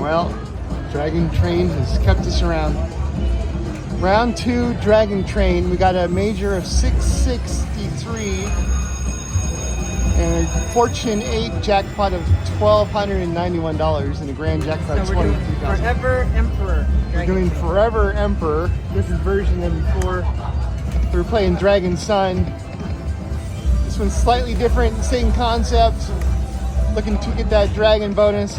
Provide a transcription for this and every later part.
Well, Dragon Train has kept us around. Round 2, Dragon Train. We got a major of 663 and a Fortune 8 jackpot of $1,291 and a grand jackpot of So we're doing $22,000. Forever Emperor. We're doing Forever Emperor. This is version of before. We're playing Dragon Sun. This one's slightly different, same concept. Looking to get that dragon bonus.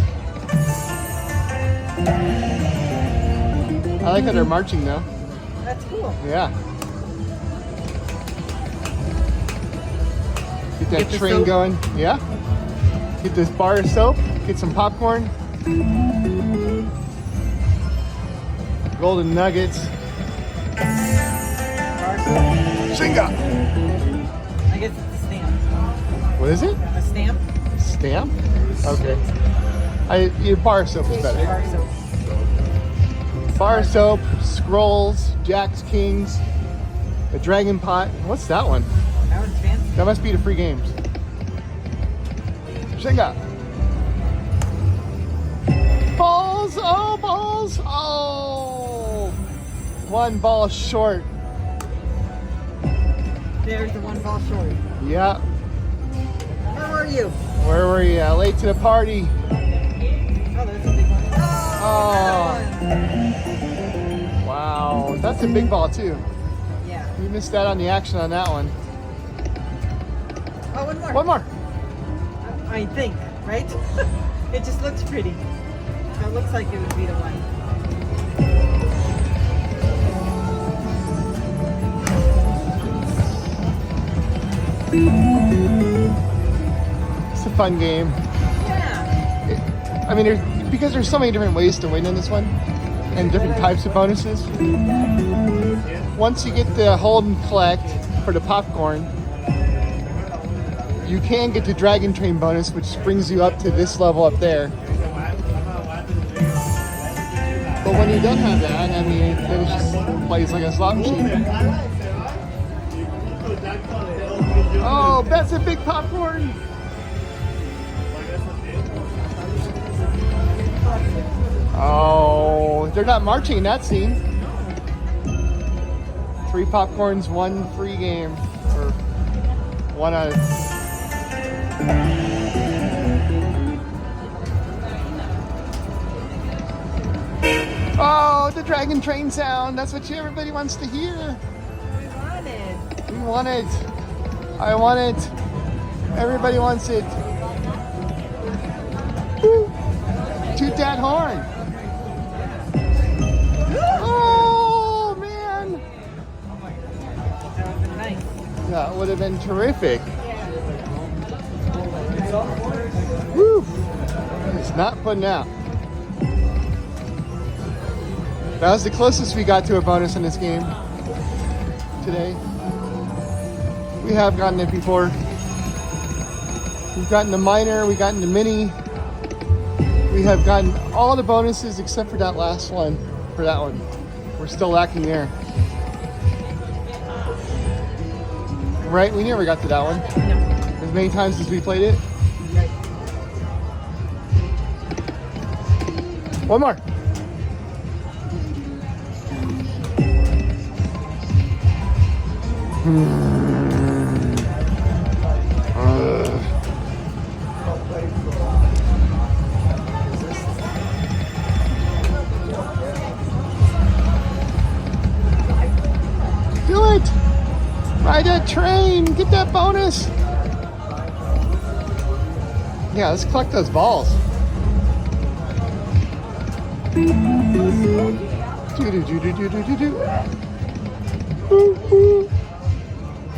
I like that they're marching though. That's cool. Yeah. Get that Get the train soap. going. Yeah. Get this bar of soap. Get some popcorn. Golden nuggets. Shinga! I guess it's a stamp. What is it? A stamp? Stamp? Okay. Bar of soap is better. Bar soap. Bar of soap, scrolls, jacks, kings, a dragon pot. What's that one? That one's fancy. That must be the free games. Shinga. Balls! Oh, balls! Oh! One ball short. There's the one ball short. Yeah. Where were you? Where were you? Late to the party. Oh, there's a big one. Oh. Another one. Wow. That's a big ball, too. Yeah. You missed out on the action on that one. Oh, one more. One more. I think, right? It just looks pretty. It looks like it would be the one. It's a fun game. Yeah. I mean, because there's so many different ways to win in this one, and different types of bonuses. Once you get the hold and collect for the popcorn, you can get the Dragon Train bonus, which brings you up to this level up there. But when you don't have that, I mean, it just plays like a slot machine. Oh, that's a big popcorn! Oh, they're not marching in that scene. 3 popcorns, 1 free game. Or 1 out of... Oh, the Dragon Train sound. That's what everybody wants to hear. We want it. We want it. I want it. Everybody wants it. Woo. Toot that horn. Oh, man. That would be nice. That would have been terrific. Woo. It's not putting out. That was the closest we got to a bonus in this game today. We have gotten it before. We've gotten the minor, we've gotten the mini. We have gotten all the bonuses except for that last one, for that one. We're still lacking there. Right, we never got to that one. As many times as we played it. One more. Do it! Ride that train! Get that bonus! Yeah, let's collect those balls. Do-do-do-do-do-do-do. Woo-hoo.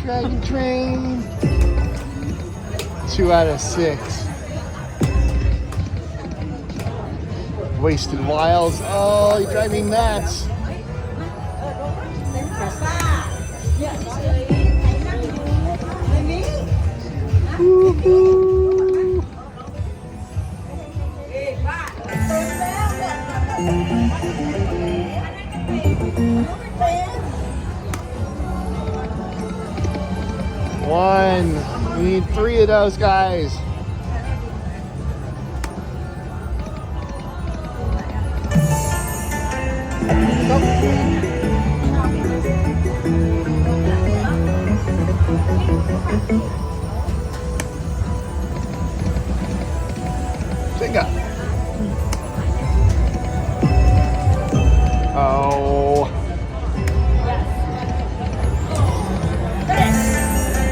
Dragon Train. 2 out of 6. Wasted Wilds. Oh, you drive me nuts. Woo-hoo. One. We need 3 of those guys. Jenga. Oh.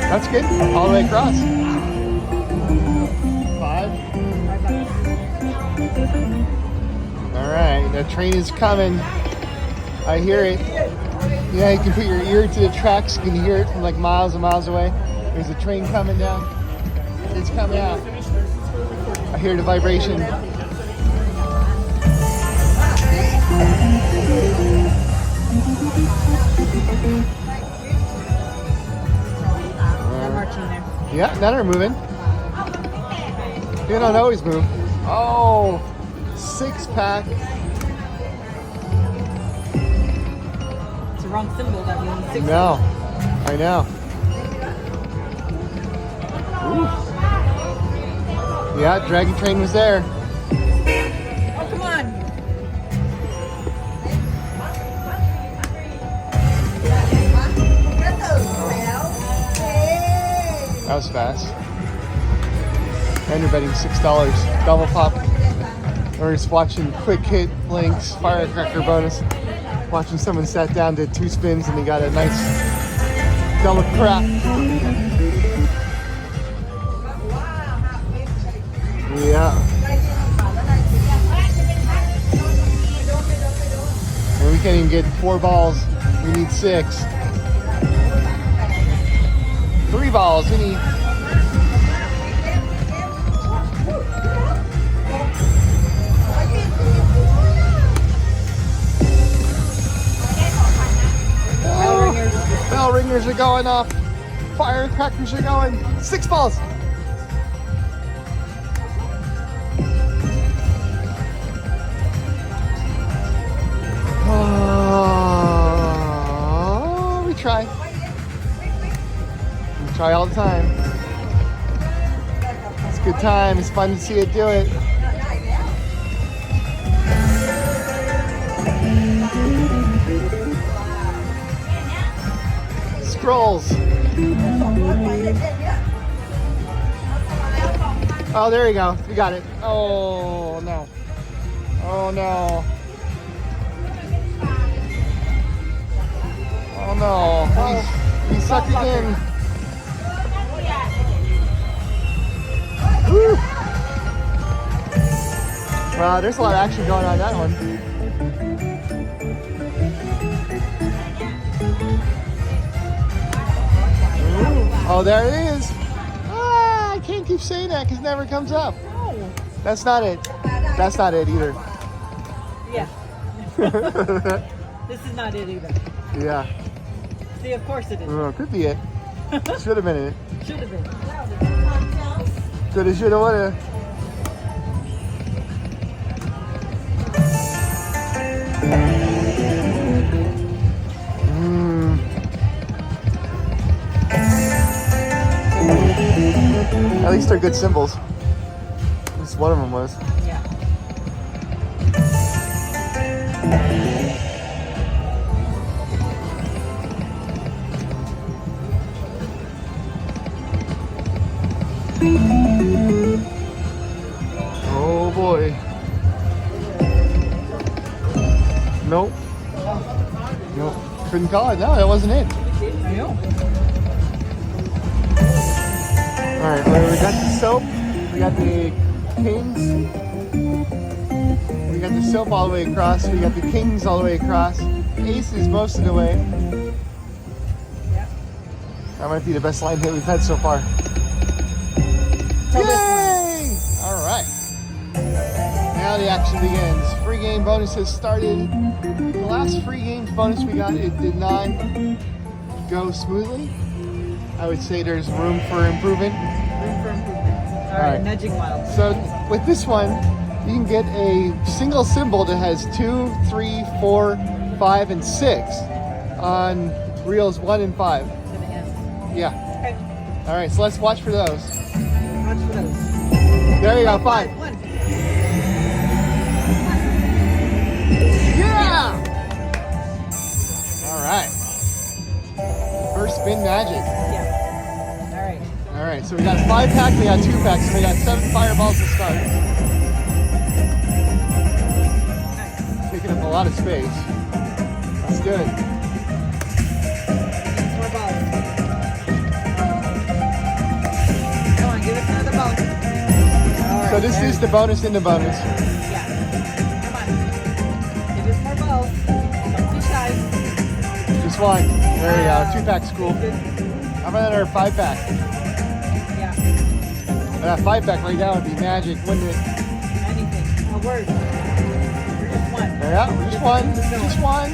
That's good. All the way across. 5. All right, the train is coming. I hear it. Yeah, you can put your ear to the tracks. You can hear it from like miles and miles away. There's a train coming down. It's coming out. I hear the vibration. They're marching there. Yeah, now they're moving. They don't always move. Oh, 6-pack. It's the wrong symbol. That means 6. No, I know. Ooh. Yeah, Dragon Train was there. Oh, come on. That was fast. And you're betting $6. Double pop. We're just watching Quick Hit Links Firecracker bonus. Watching someone sat down, did 2 spins, and he got a nice double crap. Yeah. And we can't even get 4 balls. We need 6. 3 balls. We need. Bell ringers are going off. Firecrackers are going. 6 balls. Oh, we try. We try all the time. It's a good time. It's fun to see it do it. Scrolls. Oh, there you go. We got it. Oh, no. Oh, no. Oh, no. He sucked it in. Woo. Wow, there's a lot of action going on that one. Oh, there it is. Ah, I can't keep saying that because it never comes up. No. That's not it. That's not it either. Yeah. This is not it either. Yeah. See, of course it is. Oh, could be it. Should have been it. Should have been. Coulda, shoulda, woulda. At least they're good symbols. At least one of them was. Yeah. Oh boy. Nope. Nope. Couldn't call it. No, that wasn't it. No. Alright, well, we got the soap. We got the kings. We got the soap all the way across. We got the kings all the way across. Aces most of the way. Yep. That might be the best line hit we've had so far. Yay! Alright. Now the action begins. Free game bonus has started. The last free games bonus we got, it did not go smoothly. I would say there's room for improvement. Room for improvement. All right, right. nudging wild. So with this one, you can get a single symbol that has 2, 3, 4, 5, and 6 on reels 1 and 5. To the end. Yeah. Okay. All right, so let's watch for those. Watch for those. There you go, 5. 1. Yeah! magic. Yeah. All right. All right, so we got a 5-pack, we got 2-packs, so we got 7 fireballs to start. Nice. Taking up a lot of space. That's good. More balls. Come on, give us another ball. All right, So this there is we the go. bonus in the bonus. Yeah. Come on. Give us more balls. Don't be shy. Just one. There we Wow. go. 2-pack's cool. Good. How about another 5-pack? Yeah. That 5-pack right now would be magic, wouldn't it? Anything. A word. We're just one. Yeah, just one. Keep going. Just one.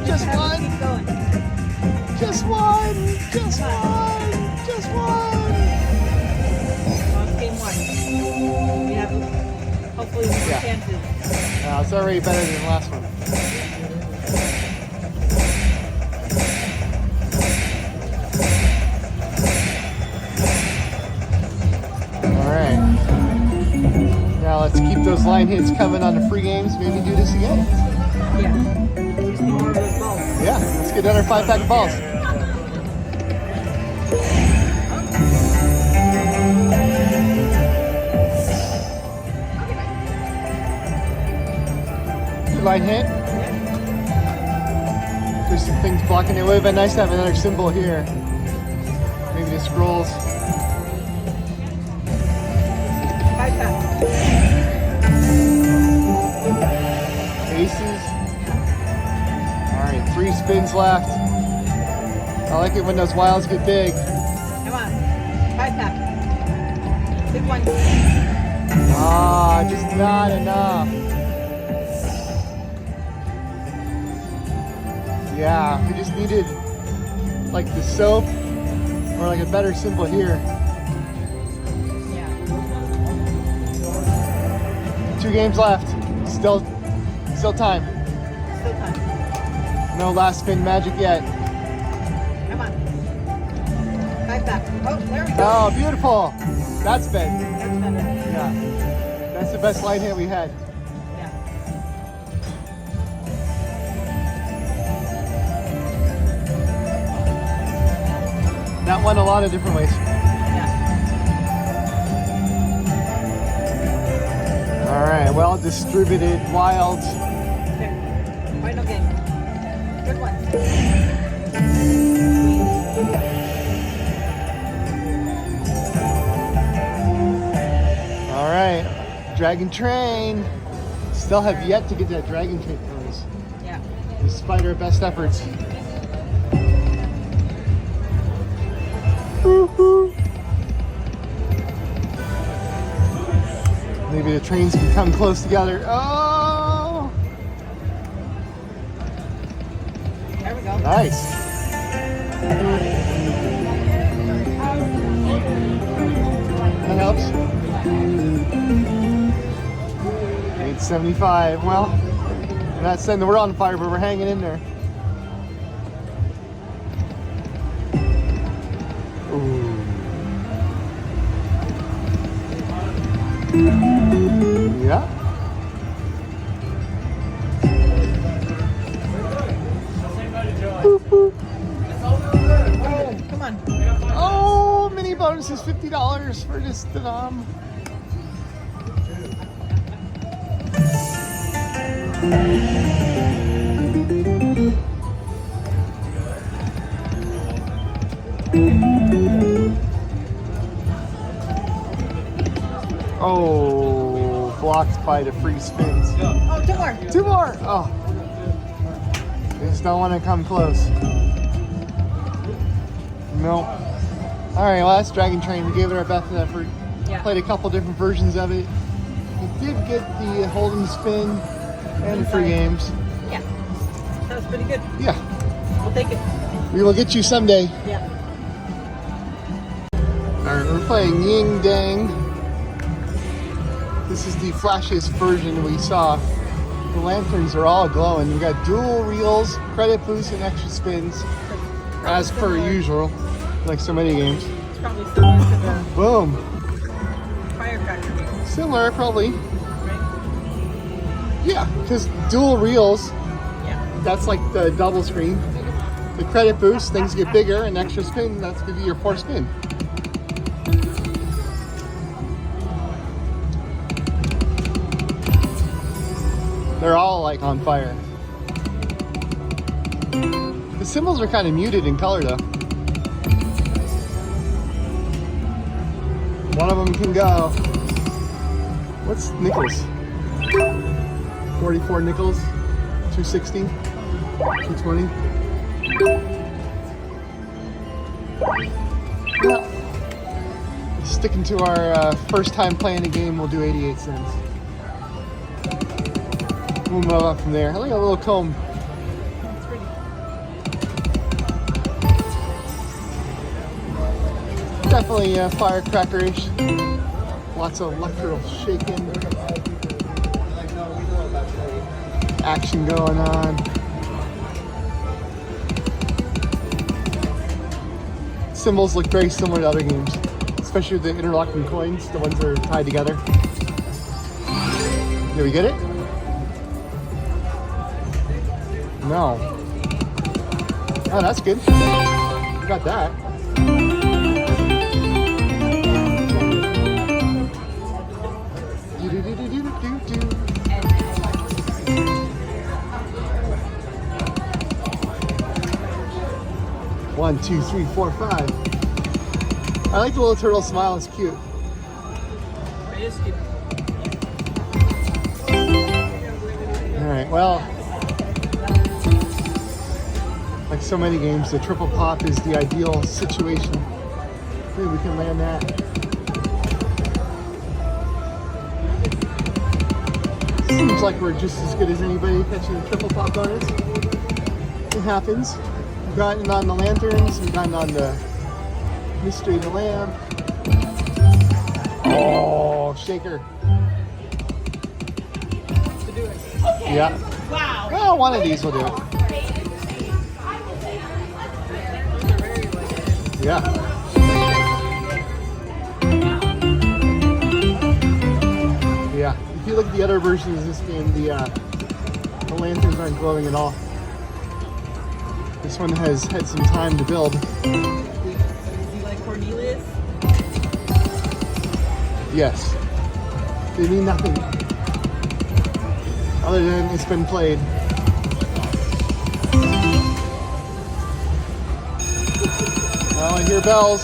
Just Have us one. Keep going. Just one. Just Come one. Just one. On game one. We have hopefully more Yeah. chances. It's already better than the last one. All right. Now let's keep those line hits coming on the free games. Maybe do this again. Yeah. We just need more of those balls. Yeah, let's get another 5-pack of balls. Line hit. There's some things blocking it. It would have been nice to have another symbol here. Maybe the scrolls. 5-pack. Aces. Alright, 3 spins left. I like it when those wilds get big. Come on. 5-pack. Big one. Ah, just not enough. Yeah, we just needed like the soap or like a better symbol here. Yeah. 2 games left. Still time. Still time. No last spin magic yet. Come on. 5-pack. Oh, there we go. Oh, beautiful. That's been. That's better. Yeah. That's the best line hit we had. Yeah. That went a lot of different ways. Yeah. All right, well distributed wilds. There. Final game. Good one. All right, Dragon Train. Still have yet to get that Dragon Train bonus, Yeah. despite our best efforts. Maybe the trains can come close together. Oh, There we go. nice. That helps. 875. Well, we're not setting the world on fire, but we're hanging in there. Ooh. Yeah. Oh, come on. Oh, mini bonus is $50 for this denom. Oh, blocked by the free spins. Oh, 2 more. 2 more. Oh, they just don't want to come close. Nope. All right, well that's Dragon Train. We gave it our best effort. Yeah. Played a couple different versions of it. We did get the Hold'em spin and the free games. Yeah. That was pretty good. Yeah, We'll take it. we will get you someday. Yeah. All right, we're playing Ying Dang. This is the flashiest version we saw. The lanterns are all glowing. We got dual reels, credit boosts, and extra spins, as per usual, like so many games. It's probably similar to the Boom. firecracker game, Similar, probably. right? Yeah, because dual reels, Yeah. that's like the double screen. The credit boost, things get bigger, and extra spin, that's gonna be your 4th spin. They're all like on fire. The symbols are kind of muted in color though. One of them can go. What's nickels? 44 nickels, 260, 220. Yeah. Sticking to our first time playing a game, we'll do 88 cents. We'll move up from there. I like a little comb. That's pretty. Definitely firecracker-ish. Lots of electrical shaking. Action going on. Symbols look very similar to other games, especially the interlocking coins, the ones that are tied together. Did we get it? No. Oh, that's good. We got that. One, two, three, four, five. I like the little turtle smile. It's cute. It is cute. All right. Well, like so many games, the triple pop is the ideal situation. Maybe we can land that. Seems like we're just as good as anybody catching the triple pop bonus. It happens. We've gotten on the lanterns, we've gotten on the mystery of the lamb. Oh, shaker. To do it. Yeah. Wow. Well, one of these will do it. Those are very like Yeah. Yeah. If you look at the other versions of this game, the lanterns aren't glowing at all. This one has had some time to build. Is he like Cornelius? Yes. They mean nothing other than it's been played. Oh, I hear bells.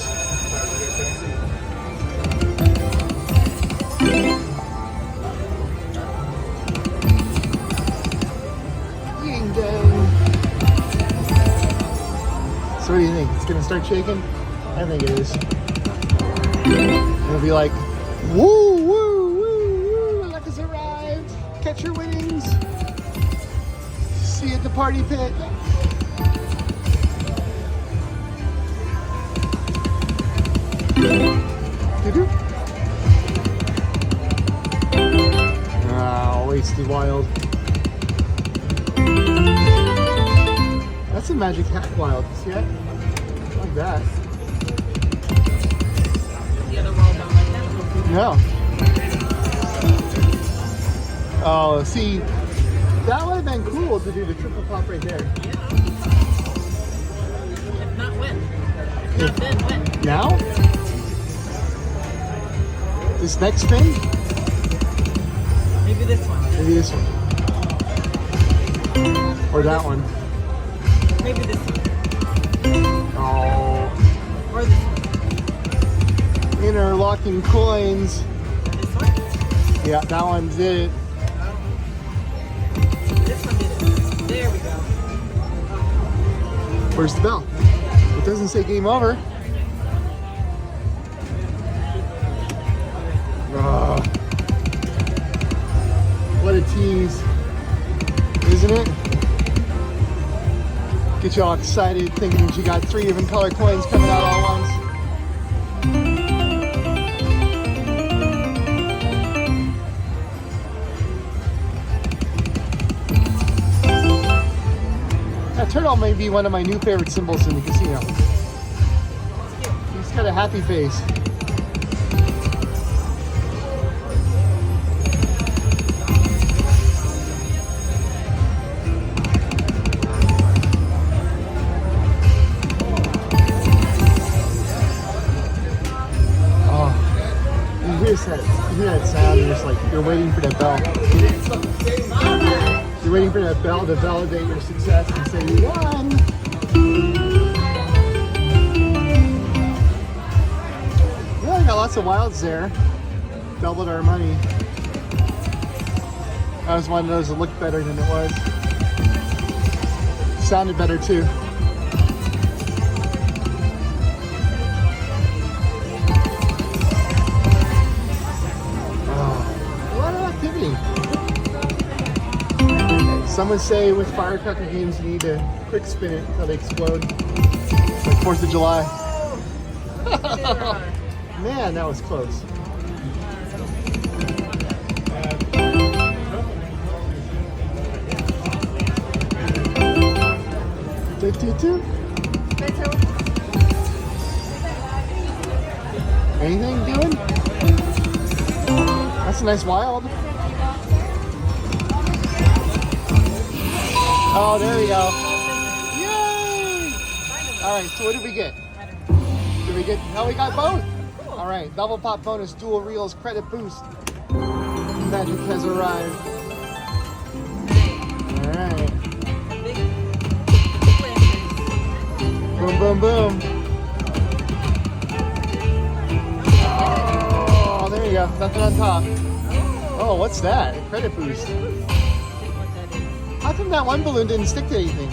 Ying dang. So what do you think? It's gonna start shaking? I think it is. It'll be like, woo, woo, woo, woo, Alexa's arrived. Catch your winnings. See you at the party pit. Doo-doo. Ah, wasted wild. That's a magic hat wild. See that? Like that. The other world don't like that. No. Oh, see, that would have been cool to do the triple pop right there. If not when. If not then when. Now? This next spin? Maybe this one. Maybe this one. Or that one. Maybe this one. Oh. Or this one. Interlocking coins. This one. Yeah, that one did it. This one did it. There we go. Where's the bell? It doesn't say game over. Ugh. What a tease, isn't it? Get you all excited thinking that you got 3 different color coins coming out all at once. That turtle may be one of my new favorite symbols in the casino. He's got a happy face. You're waiting for that bell. You're waiting for that bell to validate your success and say you won. Well, we got lots of wilds there. Doubled our money. That was one of those that looked better than it was. Sounded better too. Oh, a lot of activity. Some would say with firecracker games you need to quick spin it until they explode. Like 4th of July. Man, that was close. Anything doing? That's a nice wild. Oh, there we go. Yay! All right, so what did we get? Did we get, oh, we got both. All right, double pop bonus, dual reels, credit boost. Magic has arrived. All right. Boom, boom, boom. Oh, there you go. Nothing on top. Oh, what's that? A credit boost. How come that one balloon didn't stick to anything?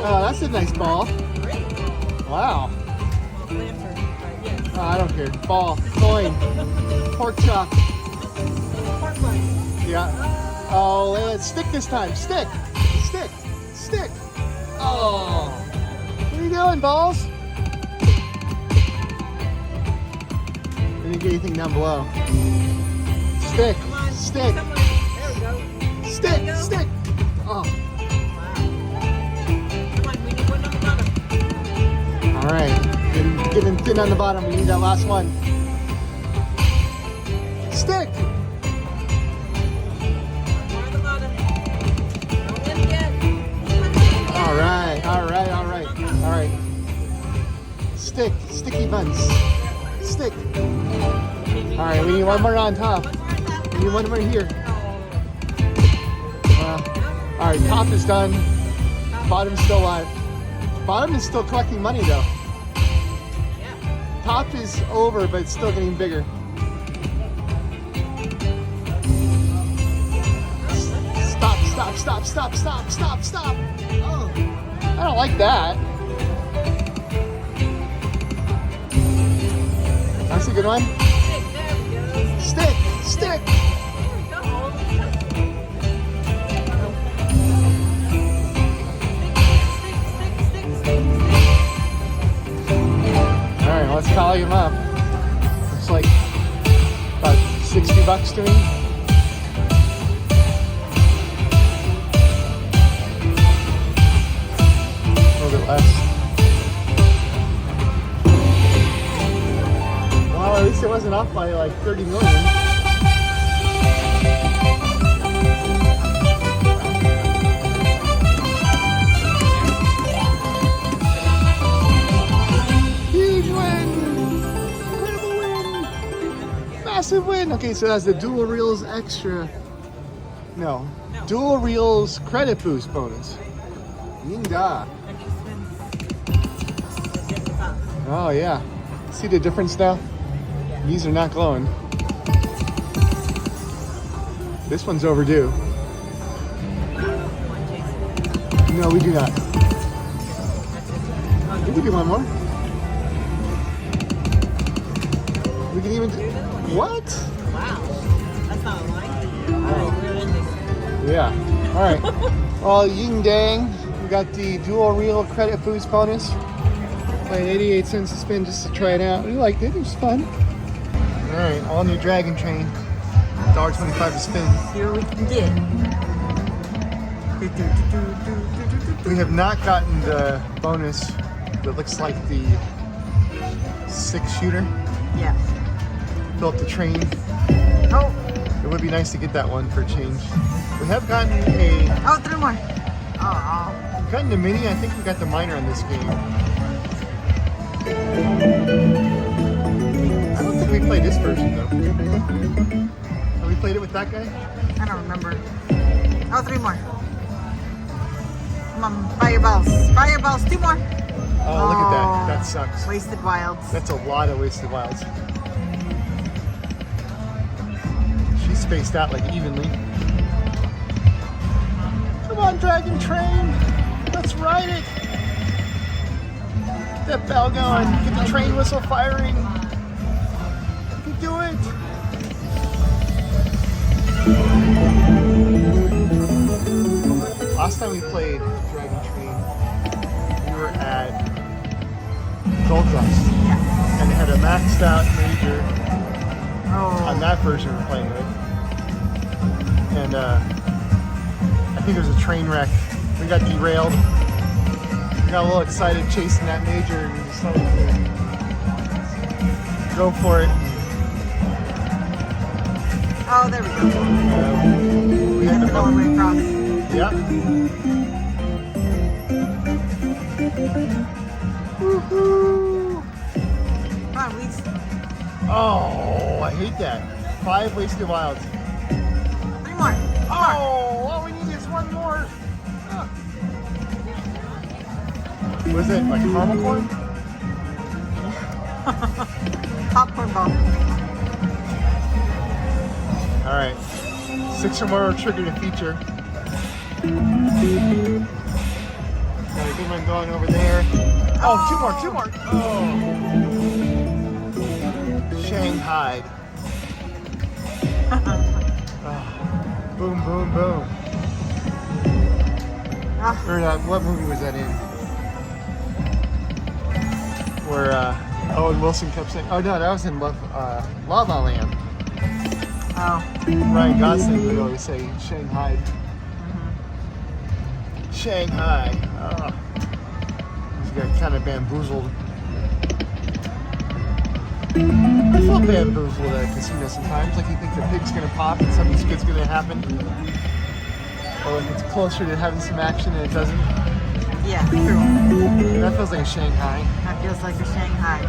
Oh, that's a nice ball. Wow. Oh, I don't care. Ball, coin, pork chop. Yeah. Oh, let's stick this time. Stick. Stick. Stick. Oh. What are you doing, balls? Didn't get anything down below. Stick. Stick. Stick. Stick. Oh. All right. Getting thin on the bottom. We need that last one. Stick. All right. All right. All right. All right. Stick. Sticky buns. Stick. All right. We need one more on top. We need one more here. All right. Top is done. Bottom's still alive. Bottom is still collecting money though. Top is over, but it's still getting bigger. Stop, stop, stop, stop, stop, stop, stop. Oh, I don't like that. That's a good one. Stick, stick. Let's tally him up. Looks like about $60 to me. A little bit less. Well, at least it wasn't off by like 30 million. Massive win. Okay, so that's the dual reels extra. No. Dual reels credit boost bonus. Ying da. Oh yeah. See the difference now? These are not glowing. This one's overdue. No, we do not. We can do one more. We can even do... What? Wow. That's not a lie. Alright, we're ending. Yeah. Alright. Well, Ying Dang. We got the dual reel credit boost bonus. Playing 88 cents a spin just to try it out. We liked it. It was fun. Alright, all new Dragon Train. $1.25 a spin. Here we did. We have not gotten the bonus that looks like the 6-shooter. Yeah. Fill up the train. Oh. It would be nice to get that one for a change. We have gotten a... Oh, 3 more. Oh. We've gotten the mini. I think we got the minor on this game. I don't think we played this version though. Have we played it with that guy? I don't remember. Oh, 3 more. Come on, fireballs. Fireballs, 2 more. Oh, look at that. That sucks. Wasted wilds. That's a lot of wasted wilds. She's spaced out like evenly. Come on, Dragon Train. Let's ride it. Get that bell going. Get the train whistle firing. You can do it. Last time we played Dragon Train, we were at Gold Dust. Yeah. And it had a maxed out major on Oh. that version we're playing with. And I think there was a train wreck. We got derailed. We got a little excited chasing that major and we decided to go for it. Oh, there we go. We had to All the way across. Yep. Woohoo! Come on, Weeds. Oh, I hate that. 5 wasted wilds. 3 more. Oh, all we need is 1 more. Ah. Was it like caramel corn? Popcorn ball. All right. 6 or more will trigger the feature. Got a good one going over there. Oh, 2 more. Oh. Shanghai. Oh. Boom, boom, boom. Ah, Or what movie was that in? Where Owen Wilson kept saying, oh no, that was in La La Land. oh. Ryan Gosling would always say Shanghai. Shanghai. Oh. He's got kind of bamboozled. I feel bamboozled at a casino sometimes. Like you think the pig's gonna pop and something good's gonna happen. Or like it's closer to having some action and it doesn't. Yeah, true. That feels like a Shanghai. That feels like a Shanghai.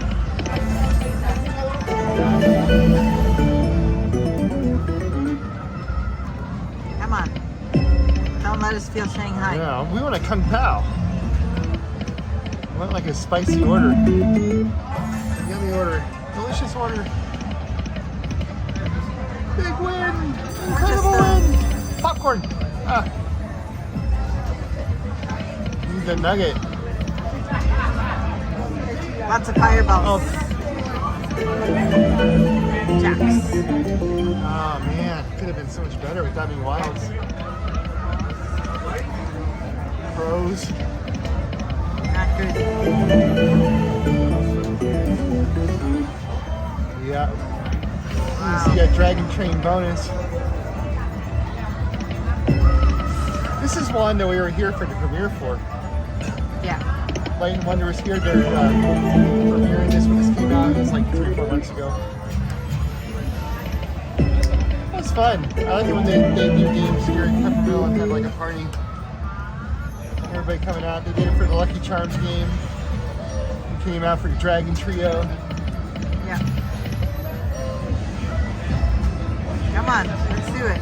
Come on. Don't let us feel Shanghai. Yeah, we want a Kung Pao. We want like a spicy order. Yummy order. Delicious order. Big win! Incredible win! Popcorn! Ah. Need the nugget. Lots of fireballs. Oh, Jacks. oh man, could have been so much better with diving wilds. Pros. Not good. Yeah. Wow. You see a Dragon Train bonus. This is one that we were here for the premiere for. Yeah. Light and Wonder was here. They're premiering this when this came out. It was like 3 or 4 months ago. It was fun. I like it when they do games here at Peppermill and have like a party. Everybody coming out. They did it for the Lucky Charms game. They came out for the Dragon Trio. Yeah. Come on, let's do it.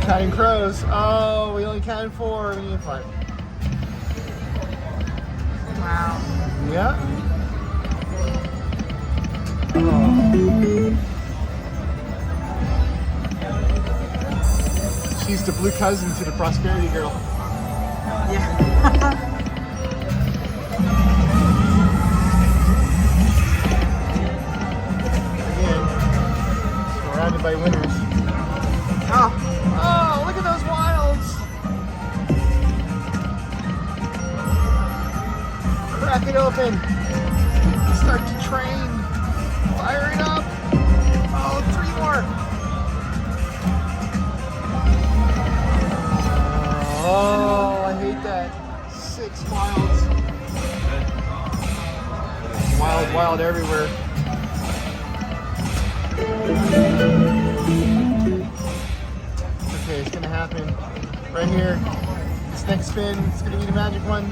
Counting crows. Oh, we only counted 4. We need 5. Wow. Yeah. Oh. She's the blue cousin to the Prosperity Girl. Yeah. Again, surrounded by winners. Oh, Oh, look at those wilds! Crack it open. Start to train. Fire it up. Oh, 3 more. Oh, I hate that. 6 wilds. Wild everywhere. Okay, it's gonna happen right here. This next spin, it's gonna be the magic one.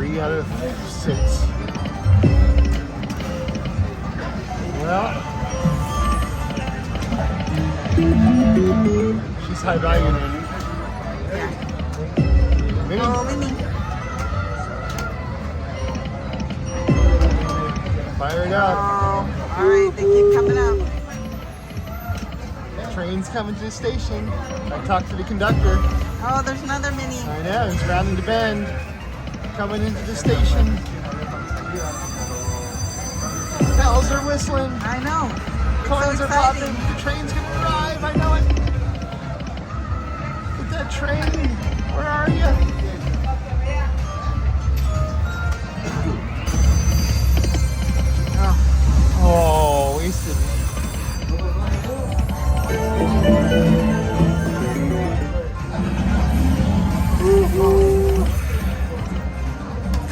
3 out of 6. Well, she's high value now. Minnie. Oh, Minnie. Fire it up. Oh, all right, they keep coming up. Train's coming to the station. I talked to the conductor. Oh, there's another Minnie. I know, he's rounding the bend. Coming into the station. Bells are whistling. I know. Coins so are popping. exciting. The train's gonna arrive. I know it. Get that train. Where are you? Oh, wasted.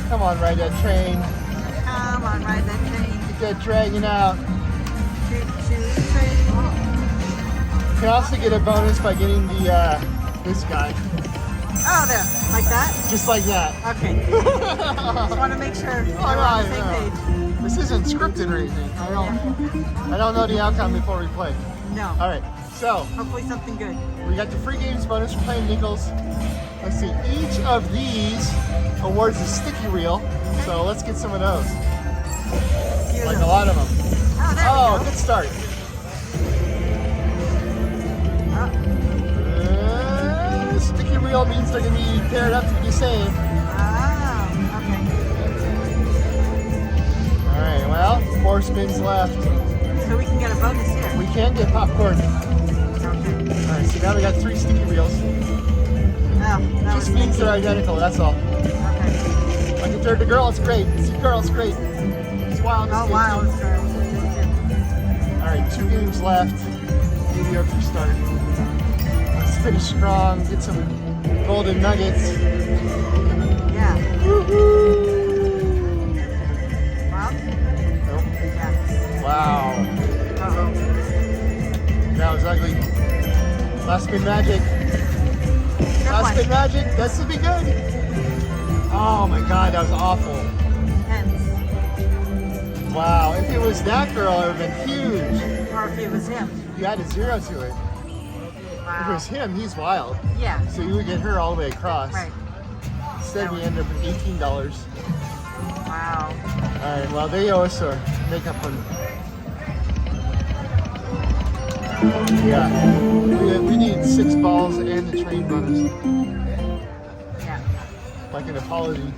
Come on, ride that train. Come on, ride that train. Get that dragon out. Choo choo train. You can also get a bonus by getting the this guy. Oh, there, like that. Just like that. Okay. Just want to make sure we're on the same page. This isn't scripted or anything. I don't know the outcome before we play. No. All right, so Hopefully something good. we got the free games bonus for playing nickels. Let's see, each of these awards a sticky reel. So let's get some of those. Like a lot of them. Oh, there Oh, we go. good start. Sticky reel means they're gonna be paired up to be saved. Oh, okay. All right, well, 4 spins left. So we can get a bonus here. We can get popcorn. Okay. All right, so now we got 3 sticky reels. Oh, that Just was means they're identical, that's all. okay. Like if they're the girl, it's great. It's the girl, it's great. It's wild. It's Oh, good, wow. too. It's good. All right, 2 games left. Mediocre start. Let's finish strong. Get some golden nuggets. Yeah. Woohoo! Well, Nope. yes. Wow. Uh-oh. That was ugly. Last spin magic. Good Last one. spin magic. This will be good. Oh my god, that was awful. Hence. Wow, if it was that girl, it would have been huge. Or if it was him. You added 0 to it. If it Wow. was him, he's wild. Yeah. So you would get her all the way across. Right. Instead, we ended up with $18. Wow. All right, well, they owe us a makeup one. Yeah, we need 6 balls and the train bonus, Yeah. like an apology.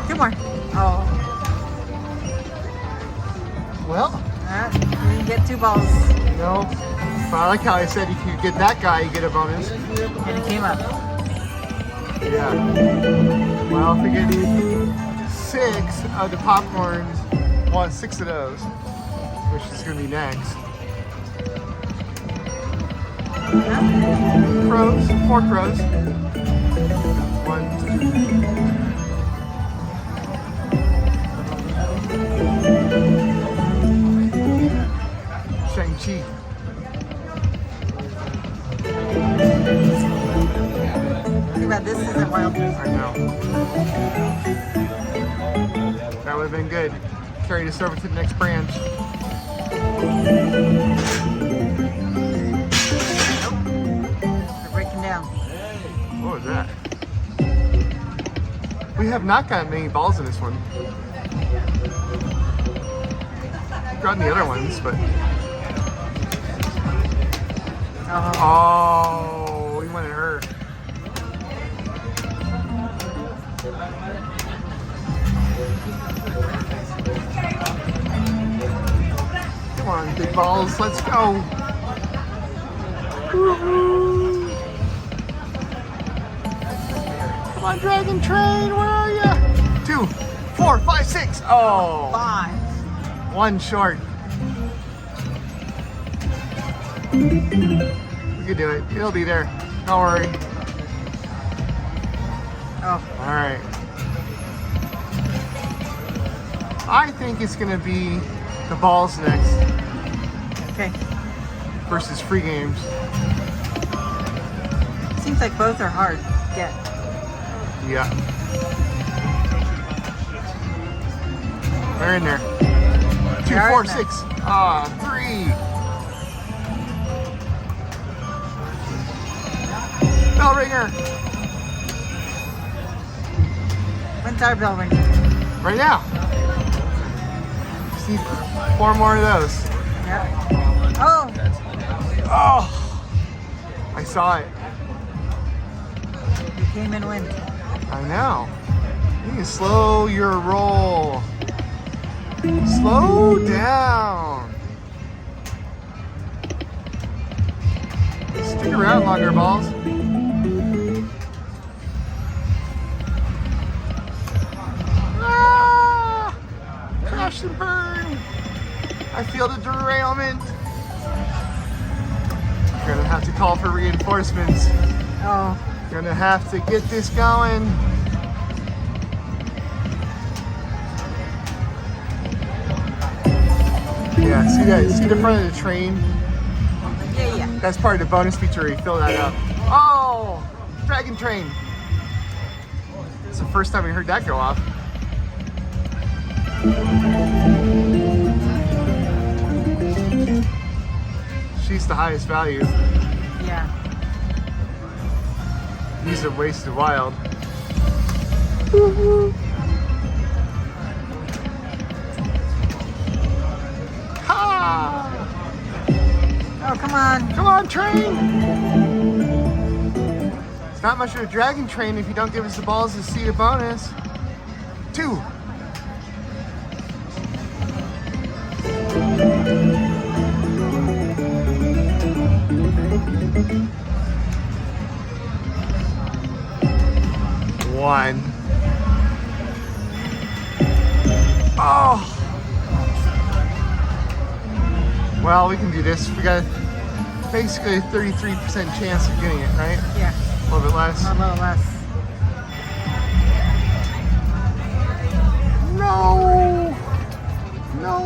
Two more. Oh. Well, You didn't get 2 balls. no, but I like how I said if you get that guy, you get a bonus. And it came up. Yeah. Well, if we get 6 of the popcorns, want 6 of those, which is gonna be next. Crows, 4 crows. 1, 2. Shang-Chi. Too bad this isn't wild. I know. That would have been good. Carry this over to the next branch. They're breaking down. What was that? We have not gotten many balls in this one. We've gotten the other ones, but... Oh, we wanted her. Come on, big balls, let's go. Woo-hoo. Come on, Dragon Train, where are you? 2, 4, 5, 6. Oh, 5. 1 short. We can do it. It'll be there. Don't worry. Oh. All right. I think it's gonna be the balls next Okay. versus free games. Seems like both are hard to get. Yeah. They're in there. 2, They are 4, in there. 6. 3. Bell ringer. When's our bell ring? Right now. Just need 4 more of those. Yep. Oh, Oh! I saw it. you came in wind. I know. You need to slow your roll. Slow down. Stick around longer, balls. Ah! Crash and burn. I feel the derailment. You're gonna have to call for reinforcements. Oh, Gonna have to get this going. Yeah, see that? See the front of the train? yeah. That's part of the bonus feature where you fill that up. Oh! Dragon train! It's the first time we heard that go off. She's the highest value. Yeah. These are wasted wild. Ha! Oh, come on. Come on, train! It's not much of a dragon train if you don't give us the balls to see the bonus. 2. One. Oh! Well, we can do this. We got basically a 33% chance of getting it, right? Yeah, A little bit less. a little less. No! No!